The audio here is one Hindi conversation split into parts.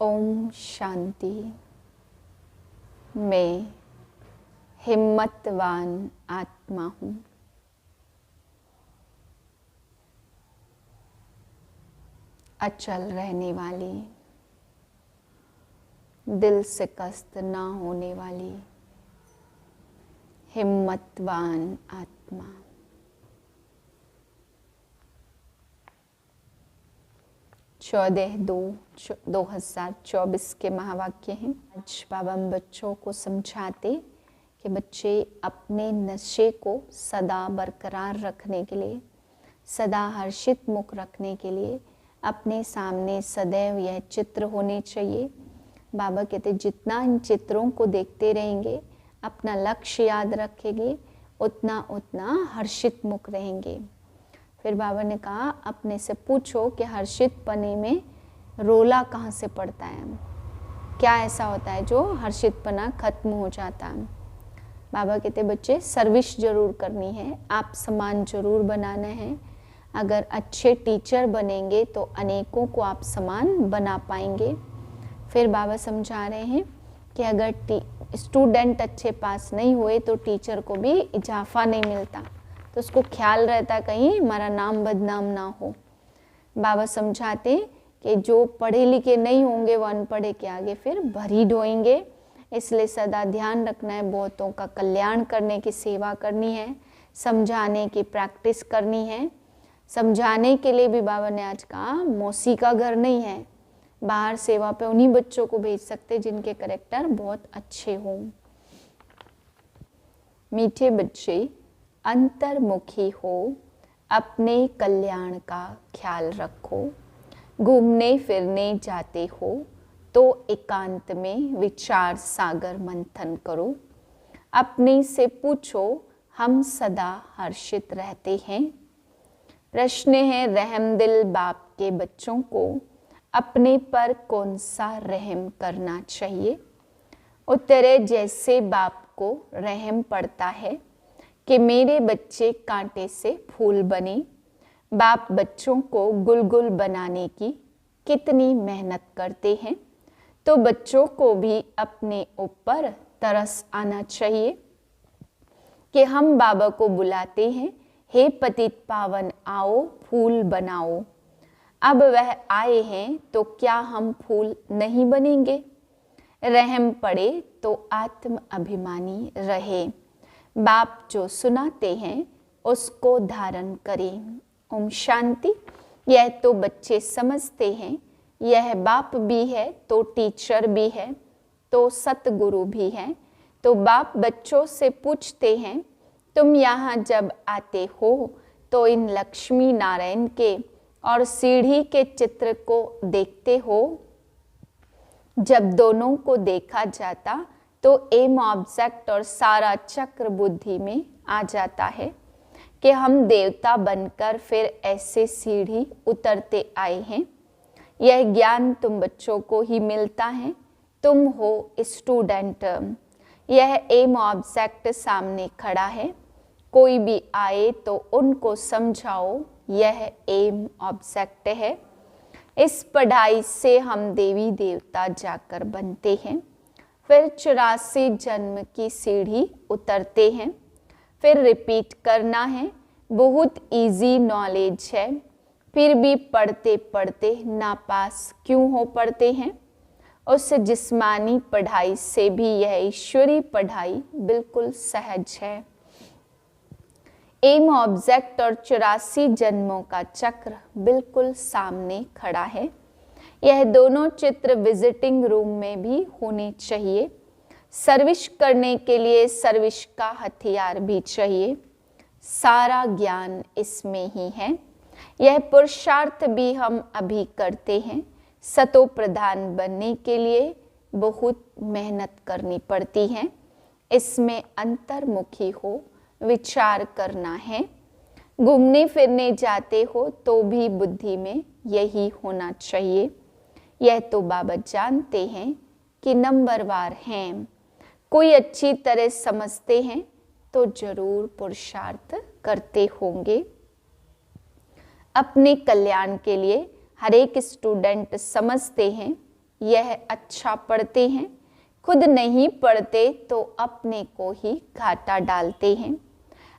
ओम शांति। मैं हिम्मतवान आत्मा हूँ। अचल रहने वाली, दिल शिकस्त ना होने वाली हिम्मतवान आत्मा। चौदह 2024 के महावाक्य हैं। आज बाबा हम बच्चों को समझाते कि बच्चे अपने नशे को सदा बरकरार रखने के लिए, सदा हर्षित मुख रखने के लिए अपने सामने सदैव यह चित्र होने चाहिए। बाबा कहते जितना इन चित्रों को देखते रहेंगे, अपना लक्ष्य याद रखेंगे, उतना उतना हर्षित मुख रहेंगे। फिर बाबा ने कहा अपने से पूछो कि हर्षित पने में रोला कहाँ से पड़ता है, क्या ऐसा होता है जो हर्षित पना खत्म हो जाता है। बाबा कहते बच्चे सर्विस जरूर करनी है, आप समान जरूर बनाना है। अगर अच्छे टीचर बनेंगे तो अनेकों को आप समान बना पाएंगे। फिर बाबा समझा रहे हैं कि अगर स्टूडेंट अच्छे पास नहीं हुए तो टीचर को भी इजाफा नहीं मिलता, तो उसको ख्याल रहता कहीं हमारा नाम बदनाम ना हो। बाबा समझाते कि जो पढ़े लिखे नहीं होंगे वो अनपढ़े के आगे फिर भरी ढोएंगे। इसलिए सदा ध्यान रखना है, बहुतों का कल्याण करने की सेवा करनी है, समझाने की प्रैक्टिस करनी है। समझाने के लिए भी बाबा ने आज कहा मौसी का घर नहीं है, बाहर सेवा पे उन्हीं बच्चों को भेज सकते जिनके कैरेक्टर बहुत अच्छे हों। मीठे बच्चे अंतर्मुखी हो, अपने कल्याण का ख्याल रखो। घूमने फिरने जाते हो तो एकांत में विचार सागर मंथन करो। अपने से पूछो हम सदा हर्षित रहते हैं। प्रश्न है रहमदिल बाप के बच्चों को अपने पर कौन सा रहम करना चाहिए। उत्तरे जैसे बाप को रहम पड़ता है कि मेरे बच्चे कांटे से फूल बने। बाप बच्चों को गुलगुल बनाने की कितनी मेहनत करते हैं, तो बच्चों को भी अपने ऊपर तरस आना चाहिए कि हम बाबा को बुलाते हैं, हे पतित पावन आओ फूल बनाओ। अब वह आए हैं तो क्या हम फूल नहीं बनेंगे। रहम पड़े तो आत्म अभिमानी रहे। बाप जो सुनाते हैं उसको धारण करें। ओम शांति। यह तो बच्चे समझते हैं, यह बाप भी है तो टीचर भी है तो सतगुरु भी है। तो बाप बच्चों से पूछते हैं तुम यहाँ जब आते हो तो इन लक्ष्मी नारायण के और सीढ़ी के चित्र को देखते हो। जब दोनों को देखा जाता तो एम ऑब्जेक्ट और सारा चक्र बुद्धि में आ जाता है कि हम देवता बनकर फिर ऐसे सीढ़ी उतरते आए हैं। यह ज्ञान तुम बच्चों को ही मिलता है, तुम हो स्टूडेंट। यह एम ऑब्जेक्ट सामने खड़ा है, कोई भी आए तो उनको समझाओ यह एम ऑब्जेक्ट है। इस पढ़ाई से हम देवी देवता जाकर बनते हैं, फिर 84 जन्म की सीढ़ी उतरते हैं। फिर रिपीट करना है, बहुत इजी नॉलेज है, फिर भी पढ़ते पढ़ते नापास क्यों हो पढ़ते हैं। उस जिस्मानी पढ़ाई से भी यह ईश्वरी पढ़ाई बिल्कुल सहज है। एम ऑब्जेक्ट और 84 जन्मों का चक्र बिल्कुल सामने खड़ा है। यह दोनों चित्र विजिटिंग रूम में भी होने चाहिए। सर्विस करने के लिए सर्विस का हथियार भी चाहिए। सारा ज्ञान इसमें ही है। यह पुरुषार्थ भी हम अभी करते हैं। सतो प्रधान बनने के लिए बहुत मेहनत करनी पड़ती है। इसमें अंतर्मुखी हो, विचार करना है। घूमने फिरने जाते हो तो भी बुद्धि में यही होना चाहिए। यह तो बाबा जानते हैं कि नंबरवार हैं। कोई अच्छी तरह समझते हैं तो जरूर पुरुषार्थ करते होंगे। अपने कल्याण के लिए हर एक स्टूडेंट समझते हैं यह अच्छा पढ़ते हैं, खुद नहीं पढ़ते तो अपने को ही घाटा डालते हैं।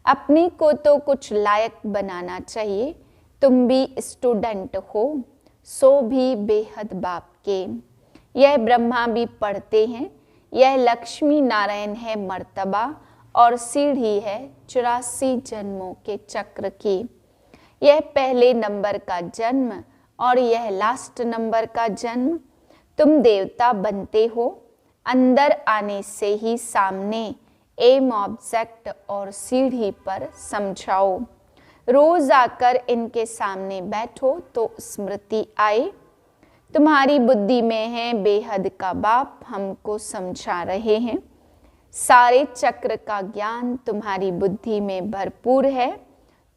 अपने को तो कुछ लायक बनाना चाहिए। तुम भी स्टूडेंट हो, सो भी बेहद बाप के। यह ब्रह्मा भी पढ़ते हैं, यह लक्ष्मी नारायण है मर्तबा, और सीढ़ी है 84 जन्मों के चक्र की। यह पहले नंबर का जन्म और यह लास्ट नंबर का जन्म। तुम देवता बनते हो, अंदर आने से ही सामने एम ऑब्जेक्ट और सीढ़ी पर समझाओ। रोज आकर इनके सामने बैठो तो स्मृति आए। तुम्हारी बुद्धि में है बेहद का बाप हमको समझा रहे हैं। सारे चक्र का ज्ञान तुम्हारी बुद्धि में भरपूर है,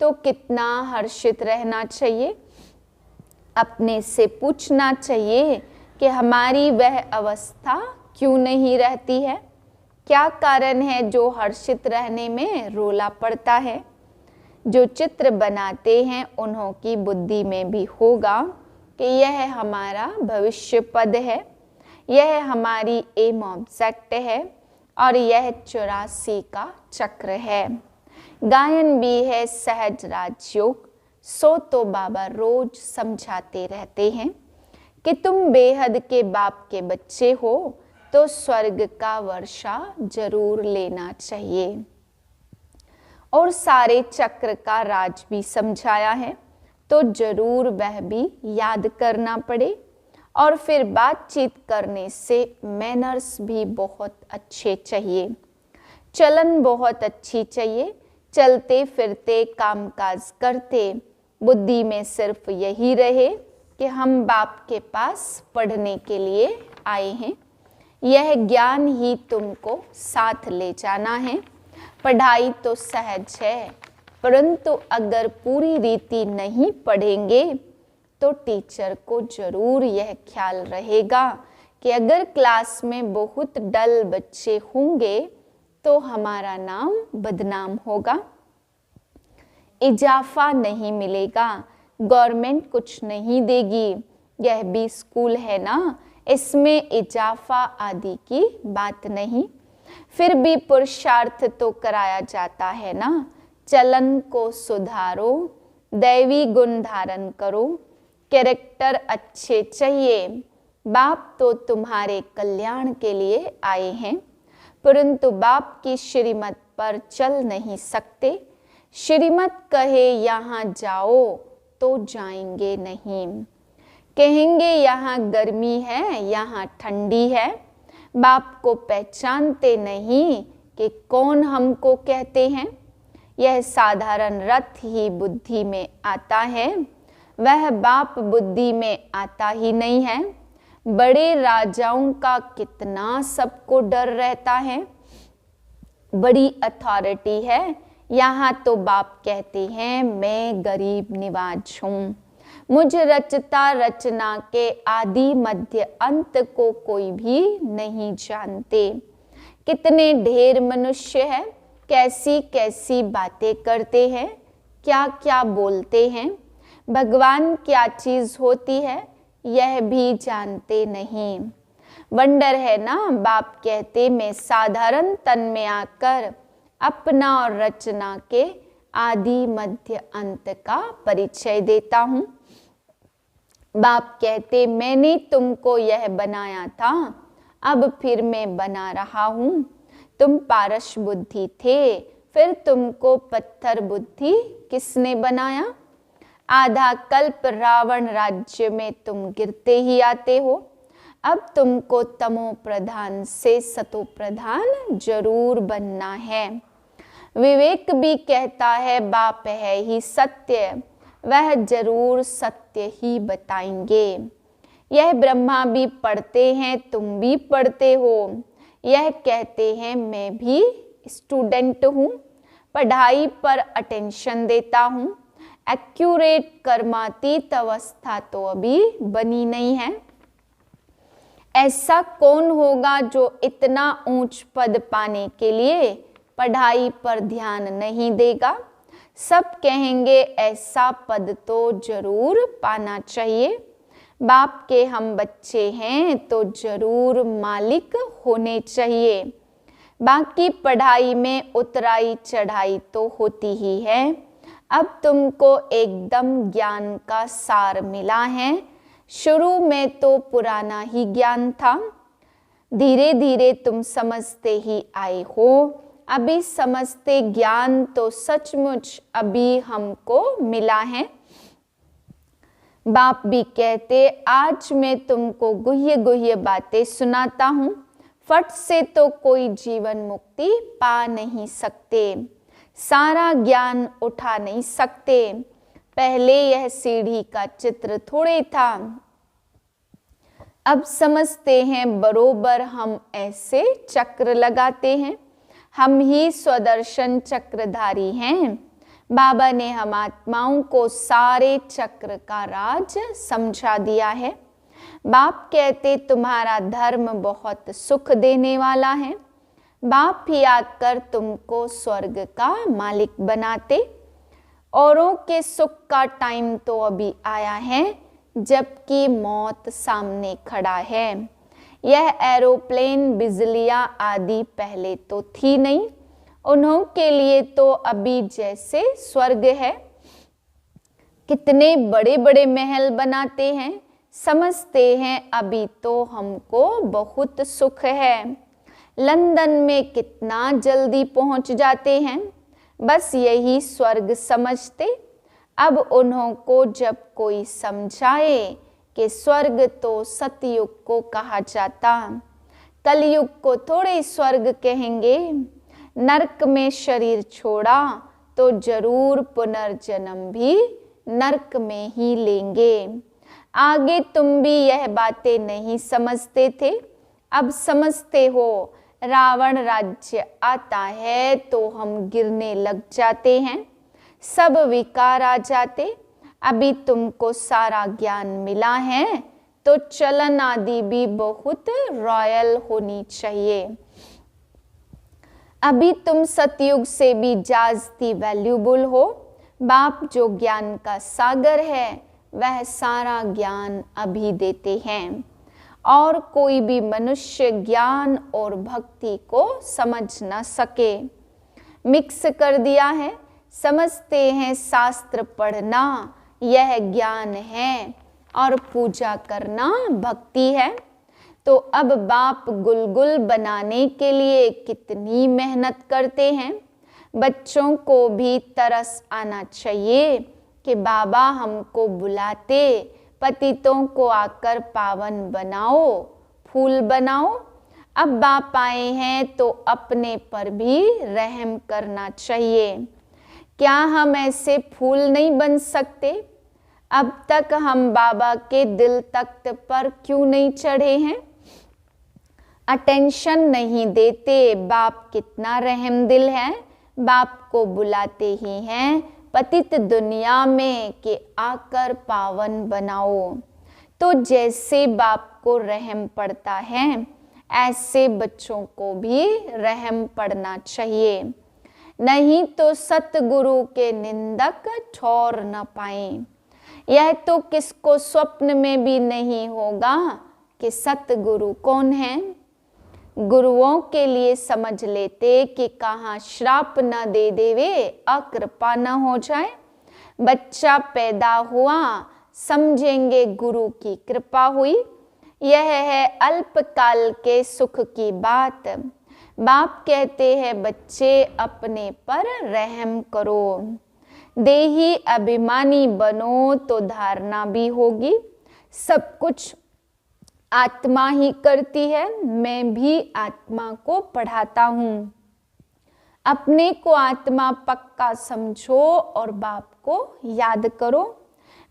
तो कितना हर्षित रहना चाहिए। अपने से पूछना चाहिए कि हमारी वह अवस्था क्यों नहीं रहती है। क्या कारण है जो हर्षित रहने में रोला पड़ता है। जो चित्र बनाते हैं उन्हों की बुद्धि में भी होगा कि यह हमारा भविष्य पद है, यह हमारी एम ऑब्जेक्ट है और यह 84 का चक्र है। गायन भी है सहज राजयोग। सो तो बाबा रोज समझाते रहते हैं कि तुम बेहद के बाप के बच्चे हो, तो स्वर्ग का वर्षा जरूर लेना चाहिए। और सारे चक्र का राज भी समझाया है, तो जरूर वह भी याद करना पड़े। और फिर बातचीत करने से मैनर्स भी बहुत अच्छे चाहिए, चलन बहुत अच्छी चाहिए। चलते फिरते कामकाज करते बुद्धि में सिर्फ यही रहे कि हम बाप के पास पढ़ने के लिए आए हैं। यह ज्ञान ही तुमको साथ ले जाना है। पढ़ाई तो सहज है, परंतु अगर पूरी रीति नहीं पढ़ेंगे तो टीचर को जरूर यह ख्याल रहेगा कि अगर क्लास में बहुत डल बच्चे होंगे तो हमारा नाम बदनाम होगा, इजाफा नहीं मिलेगा, गवर्नमेंट कुछ नहीं देगी। यह भी स्कूल है ना, इसमें इजाफा आदि की बात नहीं। फिर भी पुरुषार्थ तो कराया जाता है ना। चलन को सुधारो, दैवी गुण धारण करो, कैरेक्टर अच्छे चाहिए। बाप तो तुम्हारे कल्याण के लिए आए हैं, परंतु बाप की श्रीमत पर चल नहीं सकते। श्रीमत कहे यहाँ जाओ तो जाएंगे नहीं, कहेंगे यहाँ गर्मी है, यहाँ ठंडी है। बाप को पहचानते नहीं कि कौन हमको कहते हैं। यह साधारण रथ ही बुद्धि में आता है, वह बाप बुद्धि में आता ही नहीं है। बड़े राजाओं का कितना सबको डर रहता है, बड़ी अथॉरिटी है। यहाँ तो बाप कहते हैं मैं गरीब निवाज हूँ, मुझ रचता रचना के आदि मध्य अंत को कोई भी नहीं जानते। कितने ढेर मनुष्य हैं, कैसी कैसी बातें करते हैं, क्या क्या बोलते हैं। भगवान क्या चीज होती है यह भी जानते नहीं। वंडर है ना, बाप कहते मैं साधारण तन में आकर अपना और रचना के आदि मध्य अंत का परिचय देता हूँ। बाप कहते मैंने तुमको यह बनाया था, अब फिर मैं बना रहा हूँ। तुम पारस बुद्धि थे, फिर तुमको पत्थर बुद्धि किसने बनाया। आधा कल्प रावण राज्य में तुम गिरते ही आते हो, अब तुमको तमो प्रधान से सतो प्रधान जरूर बनना है। विवेक भी कहता है बाप है ही सत्य, वह जरूर सत्य ही बताएंगे। यह ब्रह्मा भी पढ़ते हैं, तुम भी पढ़ते हो। यह कहते हैं मैं भी स्टूडेंट हूँ, पढ़ाई पर अटेंशन देता हूँ। एक्यूरेट कर्मातीत अवस्था तो अभी बनी नहीं है। ऐसा कौन होगा जो इतना ऊंच पद पाने के लिए पढ़ाई पर ध्यान नहीं देगा। सब कहेंगे ऐसा पद तो जरूर पाना चाहिए। बाप के हम बच्चे हैं तो जरूर मालिक होने चाहिए। बाकी पढ़ाई में उतराई चढ़ाई तो होती ही है। अब तुमको एकदम ज्ञान का सार मिला है। शुरू में तो पुराना ही ज्ञान था, धीरे धीरे तुम समझते ही आए हो। अभी समझते ज्ञान तो सचमुच अभी हमको मिला है। बाप भी कहते, आज मैं तुमको गुह्य गुह्य बातें सुनाता हूँ। फट से तो कोई जीवन मुक्ति पा नहीं सकते, सारा ज्ञान उठा नहीं सकते। पहले यह सीढ़ी का चित्र थोड़े था, अब समझते हैं बरोबर हम ऐसे चक्र लगाते हैं। हम ही स्वदर्शन चक्रधारी हैं। बाबा ने हम आत्माओं को सारे चक्र का राज समझा दिया है। बाप कहते, तुम्हारा धर्म बहुत सुख देने वाला है। बाप ही आकर तुमको स्वर्ग का मालिक बनाते। औरों के सुख का टाइम तो अभी आया है, जबकि मौत सामने खड़ा है। यह एरोप्लेन, बिजलियां आदि पहले तो थी नहीं। उन्हों के लिए तो अभी जैसे स्वर्ग है। कितने बड़े बड़े महल बनाते हैं, समझते हैं अभी तो हमको बहुत सुख है। लंदन में कितना जल्दी पहुंच जाते हैं, बस यही स्वर्ग समझते। अब उन्हों को जब कोई समझाए कि स्वर्ग तो सतयुग को कहा जाता, कलयुग को थोड़े स्वर्ग कहेंगे। नरक में शरीर छोड़ा तो जरूर पुनर्जन्म भी नरक में ही लेंगे। आगे तुम भी यह बातें नहीं समझते थे, अब समझते हो। रावण राज्य आता है तो हम गिरने लग जाते हैं, सब विकार आ जाते। अभी तुमको सारा ज्ञान मिला है तो चलन आदि भी बहुत रॉयल होनी चाहिए। अभी तुम सतयुग से भी जास्ती वैल्यूबल हो। बाप जो ज्ञान का सागर है वह सारा ज्ञान अभी देते हैं, और कोई भी मनुष्य ज्ञान और भक्ति को समझ न सके। मिक्स कर दिया है। समझते हैं शास्त्र पढ़ना यह ज्ञान है और पूजा करना भक्ति है। तो अब बाप गुलगुल बनाने के लिए कितनी मेहनत करते हैं। बच्चों को भी तरस आना चाहिए कि बाबा हमको बुलाते, पतितों को आकर पावन बनाओ, फूल बनाओ। अब बाप आए हैं तो अपने पर भी रहम करना चाहिए। क्या हम ऐसे फूल नहीं बन सकते? अब तक हम बाबा के दिल तख्त पर क्यों नहीं चढ़े हैं? अटेंशन नहीं देते। बाप कितना रहम दिल है, बाप को बुलाते ही हैं पतित दुनिया में कि आकर पावन बनाओ। तो जैसे बाप को रहम पड़ता है, ऐसे बच्चों को भी रहम पड़ना चाहिए, नहीं तो सतगुरु के निंदक ठौर न पाए। यह तो किसको स्वप्न में भी नहीं होगा कि सतगुरु कौन है। गुरुओं के लिए समझ लेते कि कहाँ श्राप न दे देवे, अकृपा न हो जाए। बच्चा पैदा हुआ, समझेंगे गुरु की कृपा हुई। यह है अल्पकाल के सुख की बात। बाप कहते हैं बच्चे अपने पर रहम करो। देही अभिमानी बनो तो धारणा भी होगी, सब कुछ आत्मा ही करती है। मैं भी आत्मा को पढ़ाता हूँ। अपने को आत्मा पक्का समझो और बाप को याद करो।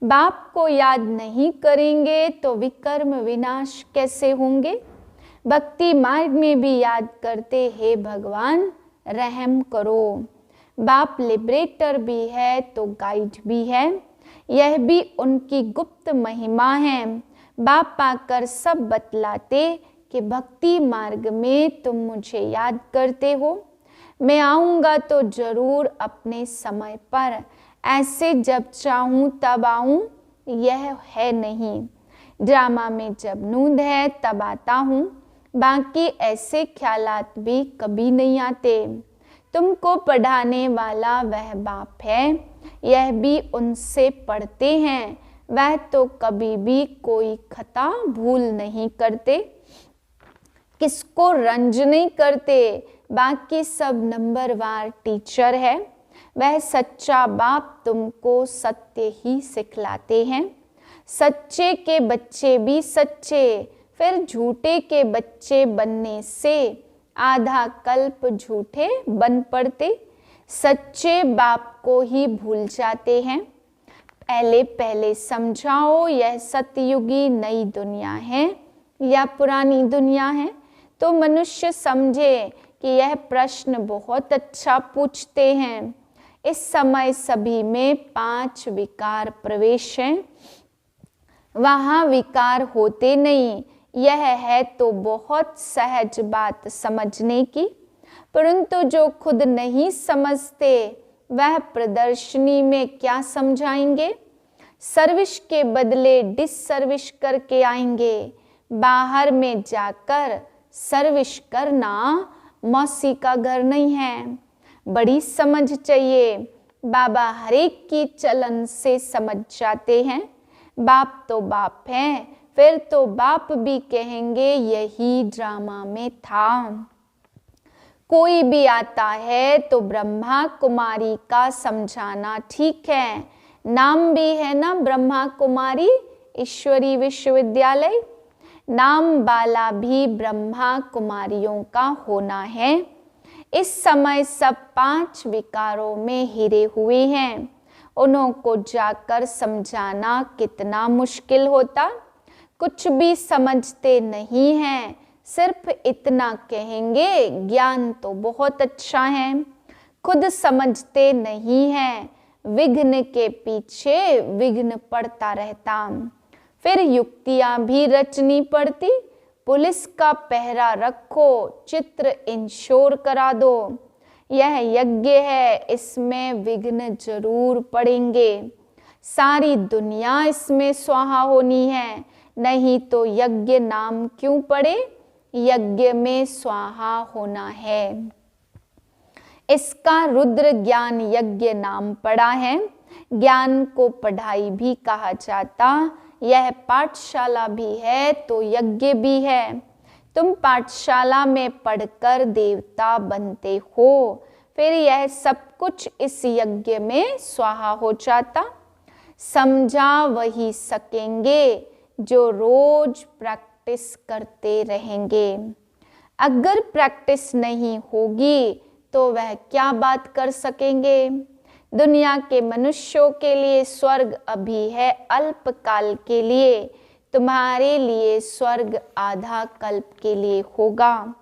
बाप को याद नहीं करेंगे तो विकर्म विनाश कैसे होंगे। भक्ति मार्ग में भी याद करते, हे भगवान रहम करो। बाप लिबरेटर भी है तो गाइड भी है, यह भी उनकी गुप्त महिमा है। बाप आकर सब बतलाते कि भक्ति मार्ग में तुम मुझे याद करते हो, मैं आऊँगा तो जरूर अपने समय पर, ऐसे जब चाहूँ तब आऊँ यह है नहीं। ड्रामा में जब नूंद है तब आता हूँ, बाकी ऐसे ख्यालात भी कभी नहीं आते। तुमको पढ़ाने वाला वह बाप है, यह भी उनसे पढ़ते हैं, वह तो कभी भी कोई खता भूल नहीं करते, किसको रंज नहीं करते, बाकी सब नंबरवार टीचर है। वह सच्चा बाप तुमको सत्य ही सिखलाते हैं। सच्चे के बच्चे भी सच्चे, फिर झूठे के बच्चे बनने से आधा कल्प झूठे बन पड़ते। सच्चे बाप को ही भूल जाते हैं। पहले पहले समझाओ यह सतयुगी नई दुनिया है या पुरानी दुनिया है, तो मनुष्य समझे कि यह प्रश्न बहुत अच्छा पूछते हैं। इस समय सभी में 5 विकार प्रवेश हैं, वहाँ विकार होते नहीं। यह है तो बहुत सहज बात समझने की, परंतु जो खुद नहीं समझते वह प्रदर्शनी में क्या समझाएंगे। सर्विस के बदले डिसर्विस करके आएंगे। बाहर में जाकर सर्विस करना मौसी का घर नहीं है। बड़ी समझ चाहिए। बाबा हरेक की चलन से समझ जाते हैं। बाप तो बाप है, फिर तो बाप भी कहेंगे यही ड्रामा में था। कोई भी आता है तो ब्रह्मा कुमारी का समझाना ठीक है। नाम भी है ना ब्रह्मा कुमारी ईश्वरी विश्वविद्यालय, नाम वाला भी ब्रह्मा कुमारियों का होना है। इस समय सब 5 विकारों में हिरे हुए हैं। उन्हों को जाकर समझाना कितना मुश्किल होता। कुछ भी समझते नहीं हैं, सिर्फ इतना कहेंगे ज्ञान तो बहुत अच्छा है, खुद समझते नहीं हैं। विघ्न के पीछे विघ्न पड़ता रहता। फिर युक्तियां भी रचनी पड़ती। पुलिस का पहरा रखो, चित्र इंश्योर करा दो। यह यज्ञ है, इसमें विघ्न जरूर पड़ेंगे। सारी दुनिया इसमें स्वाहा होनी है, नहीं तो यज्ञ नाम क्यों पड़े। यज्ञ में स्वाहा होना है। इसका रुद्र ज्ञान यज्ञ नाम पड़ा है। ज्ञान को पढ़ाई भी कहा जाता। यह पाठशाला भी है तो यज्ञ भी है। तुम पाठशाला में पढ़कर देवता बनते हो, फिर यह सब कुछ इस यज्ञ में स्वाहा हो जाता। समझा वही सकेंगे जो रोज प्रैक्टिस करते रहेंगे। अगर प्रैक्टिस नहीं होगी तो वह क्या बात कर सकेंगे। दुनिया के मनुष्यों के लिए स्वर्ग अभी है अल्पकाल के लिए, तुम्हारे लिए स्वर्ग आधा कल्प के लिए होगा।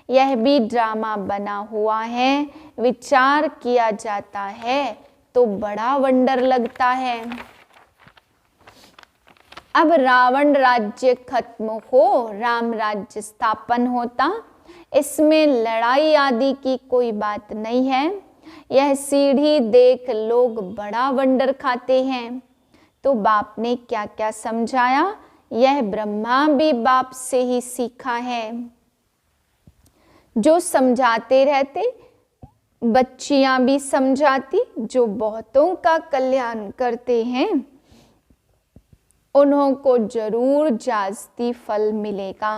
यह भी ड्रामा बना हुआ है। विचार किया जाता है तो बड़ा वंडर लगता है। अब रावण राज्य खत्म हो, राम राज्य स्थापन होता। इसमें लड़ाई आदि की कोई बात नहीं है। यह सीढ़ी देख लोग बड़ा वंडर खाते हैं। तो बाप ने क्या क्या समझाया, यह ब्रह्मा भी बाप से ही सीखा है। जो समझाते रहते, बच्चियां भी समझाती। जो बहुतों का कल्याण करते हैं उन्हों को जरूर जास्ती फल मिलेगा।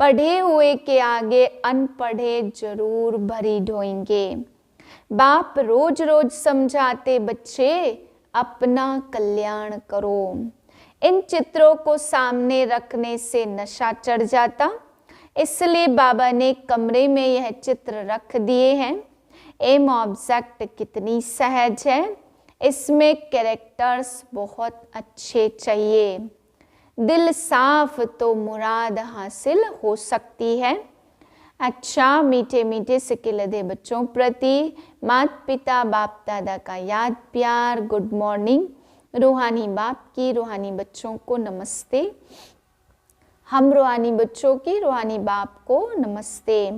पढ़े हुए के आगे अनपढ़े जरूर भरी ढोएंगे। बाप रोज रोज समझाते, बच्चे अपना कल्याण करो। इन चित्रों को सामने रखने से नशा चढ़ जाता, इसलिए बाबा ने कमरे में यह चित्र रख दिए हैं। एम ऑब्जेक्ट कितनी सहज है। इसमें कैरेक्टर्स बहुत अच्छे चाहिए। दिल साफ तो मुराद हासिल हो सकती है। अच्छा, मीठे मीठे सिकिलधे बच्चों प्रति माता पिता बाप दादा का याद प्यार, गुड मॉर्निंग। रूहानी बाप की रूहानी बच्चों को नमस्ते। हम रूहानी बच्चों की रूहानी बाप को नमस्ते।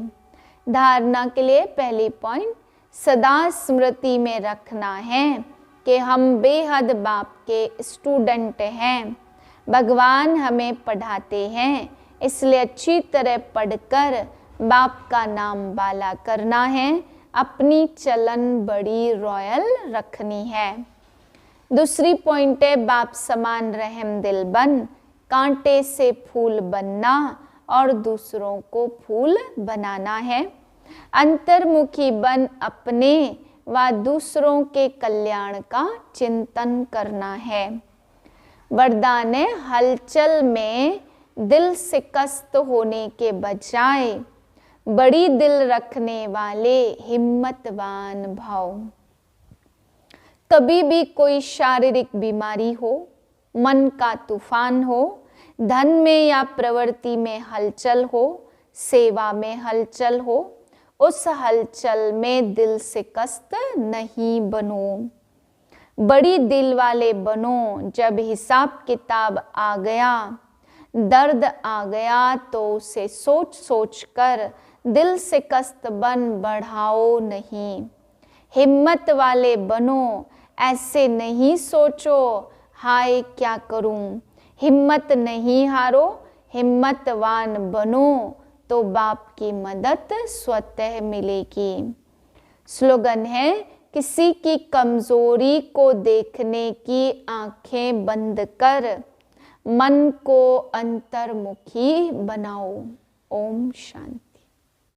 धारणा के लिए पहली पॉइंट, सदा स्मृति में रखना है कि हम बेहद बाप के स्टूडेंट हैं। भगवान हमें पढ़ाते हैं, इसलिए अच्छी तरह पढ़कर बाप का नाम बाला करना है, अपनी चलन बड़ी रॉयल रखनी है। दूसरी पॉइंट है बाप समान रहम दिल बन, कांटे से फूल बनना और दूसरों को फूल बनाना है। अंतर्मुखी बन अपने व दूसरों के कल्याण का चिंतन करना है। वरदान है हलचल में दिल शिकस्त होने के बजाय बड़ी दिल रखने वाले हिम्मतवान भाव। कभी भी कोई शारीरिक बीमारी हो, मन का तूफान हो, धन में या प्रवृत्ति में हलचल हो, सेवा में हलचल हो, उस हलचल में दिल शिकस्त नहीं बनो, बड़ी दिल वाले बनो। जब हिसाब किताब आ गया, दर्द आ गया, तो उसे सोच सोच कर दिल शिकस्त बन बढ़ाओ नहीं। हिम्मत वाले बनो, ऐसे नहीं सोचो हाय क्या करूं। हिम्मत नहीं हारो, हिम्मतवान बनो तो बाप की मदद स्वतः मिलेगी। स्लोगन है किसी की कमजोरी को देखने की आंखें बंद कर मन को अंतर्मुखी बनाओ। ओम शांति।